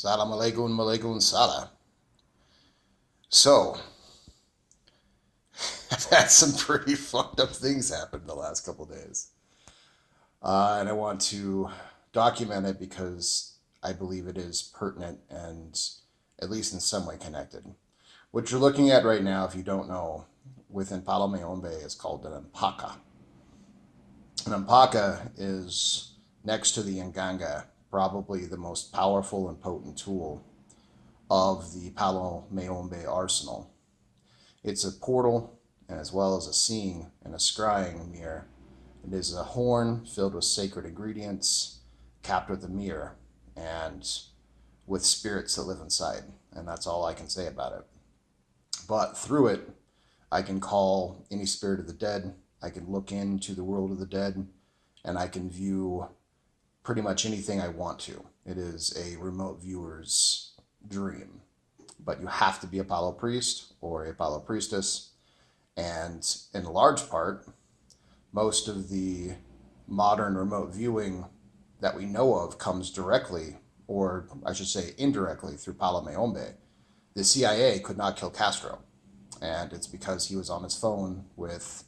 Salam alaikum, alaikum salam. So, I've had some pretty fucked up things happen the last couple days. And I want to document it because I believe it is pertinent and at least in some way connected. What you're looking at right now, if you don't know, within Palo Mayombe is called an mpaka. An mpaka is, next to the nganga, probably the most powerful and potent tool of the Palo Mayombe arsenal. It's a portal, and as well as a seeing and a scrying mirror. It is a horn filled with sacred ingredients, capped with a mirror, and with spirits that live inside. And that's all I can say about it. But through it, I can call any spirit of the dead. I can look into the world of the dead, and I can view pretty much anything I want to. It is a remote viewer's dream. But you have to be a Palo priest or a Palo priestess. And in large part, most of the modern remote viewing that we know of comes directly, or I should say indirectly, through Palo Mayombe. The CIA could not kill Castro. And it's because he was on his phone with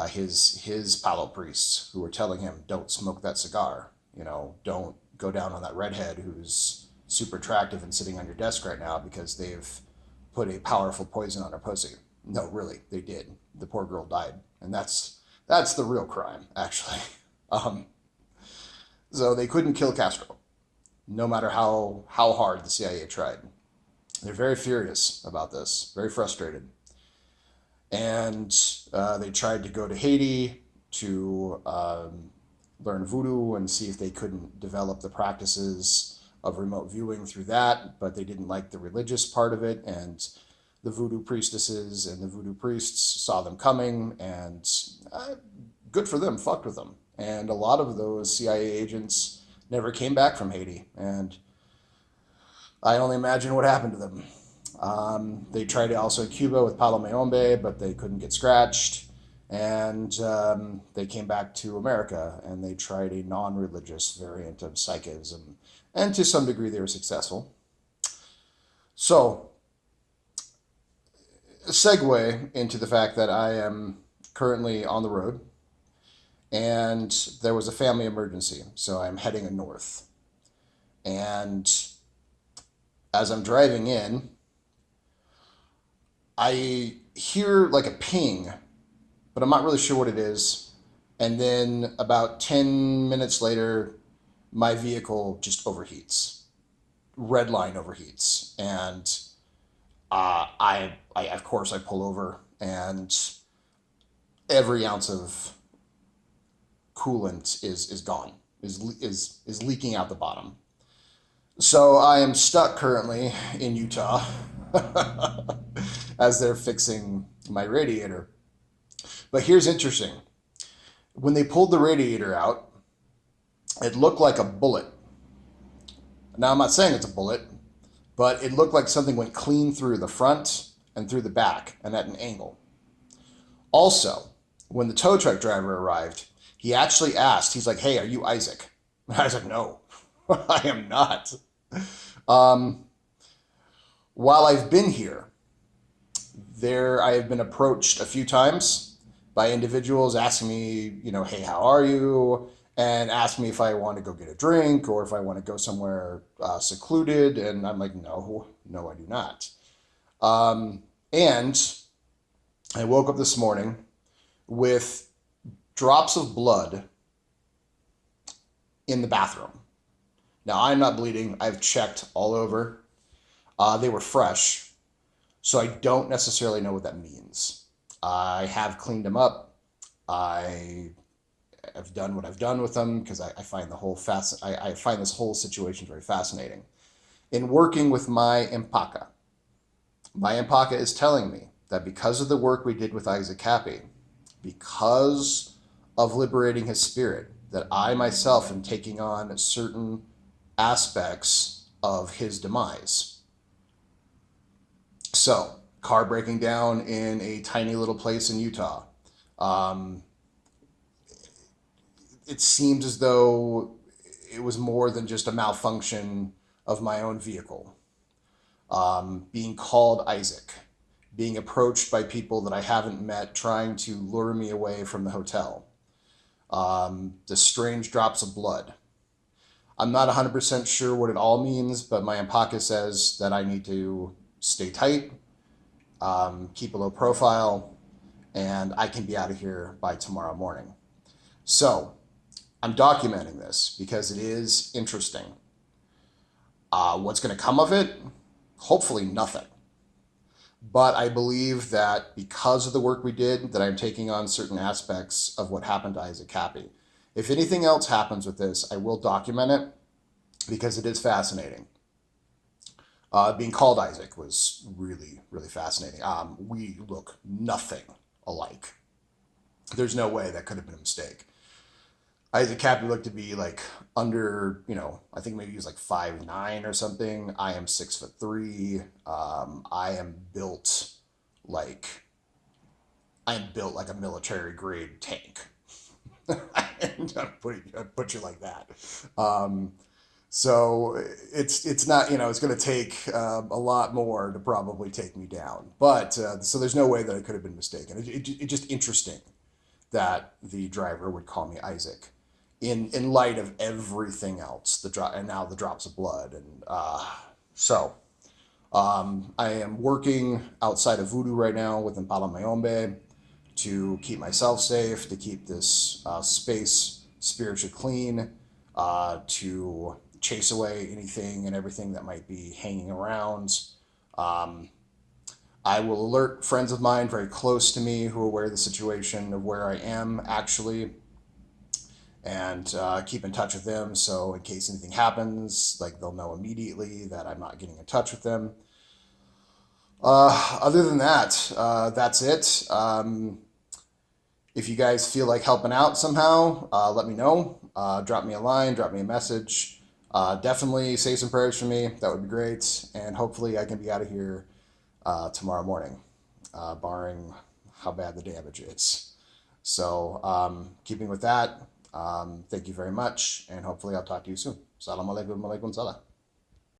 his Palo priests who were telling him, don't smoke that cigar. Don't go down on that redhead who's super attractive and sitting on your desk right now because they've put a powerful poison on her pussy. No, really, they did. The poor girl died. And that's the real crime, actually. So they couldn't kill Castro, no matter how hard the CIA tried. They're very furious about this, very frustrated. And they tried to go to Haiti to learn voodoo and see if they couldn't develop the practices of remote viewing through that, but they didn't like the religious part of it, and the voodoo priestesses and the voodoo priests saw them coming, and good for them, fucked with them. And a lot of those CIA agents never came back from Haiti, and I only imagine what happened to them. They tried also in Cuba with Palo Mayombe, but they couldn't get scratched. And they came back to America and they tried a non-religious variant of psychism. And to some degree, they were successful. So, a segue into the fact that I am currently on the road and there was a family emergency. So I'm heading north. And as I'm driving in, I hear like a ping, but I'm not really sure what it is. And then about 10 minutes later, my vehicle just overheats. Red line overheats. And I of course, I pull over and every ounce of coolant is gone, is leaking out the bottom. So I am stuck currently in Utah as they're fixing my radiator. But here's interesting. When they pulled the radiator out, it looked like a bullet. Now, I'm not saying it's a bullet, but it looked like something went clean through the front and through the back and at an angle. Also, when the tow truck driver arrived, he actually asked, he's like, hey, are you Isaac? And I was like, no, I am not. While I've been here, I have been approached a few times by individuals asking me, hey, how are you? And ask me if I want to go get a drink or if I want to go somewhere secluded. And I'm like, no, I do not. And I woke up this morning with drops of blood in the bathroom. Now, I'm not bleeding. I've checked all over. They were fresh, so I don't necessarily know what that means. I have cleaned them up. I have done what I've done with them because I find I find this whole situation very fascinating. In working with my mpaka is telling me that because of the work we did with Isaac Kappy, because of liberating his spirit, that I myself am taking on certain aspects of his demise. So, car breaking down in a tiny little place in Utah. It seems as though it was more than just a malfunction of my own vehicle, being called Isaac, being approached by people that I haven't met trying to lure me away from the hotel, the strange drops of blood. I'm not 100% sure what it all means, but my empaka says that I need to stay tight, keep a low profile, and I can be out of here by tomorrow morning. So I'm documenting this because it is interesting. What's going to come of it? Hopefully nothing. But I believe that because of the work we did, that I'm taking on certain aspects of what happened to Isaac Kappy. If anything else happens with this, I will document it because it is fascinating. Being called Isaac was really, really fascinating. We look nothing alike. There's no way that could have been a mistake. Isaac Kappy looked to be like under, I think maybe he was like 5'9" or something. I am 6'3". I am built like a military grade tank. And I'll put you like that. So it's not, it's going to take a lot more to probably take me down. But so there's no way that I could have been mistaken. It's just interesting that the driver would call me Isaac in light of everything else, and now the drops of blood. And so I am working outside of Voodoo right now with Impala Mayombe to keep myself safe, to keep this space spiritually clean, to chase away anything and everything that might be hanging around. I will alert friends of mine very close to me who are aware of the situation of where I am actually, and keep in touch with them. So in case anything happens, like they'll know immediately that I'm not getting in touch with them. Other than that, that's it. If you guys feel like helping out somehow, let me know. Drop me a line, drop me a message. Definitely say some prayers for me. That would be great. And hopefully I can be out of here tomorrow morning, barring how bad the damage is. So keeping with that, thank you very much. And hopefully I'll talk to you soon. Salam alaikum, alaikum salam.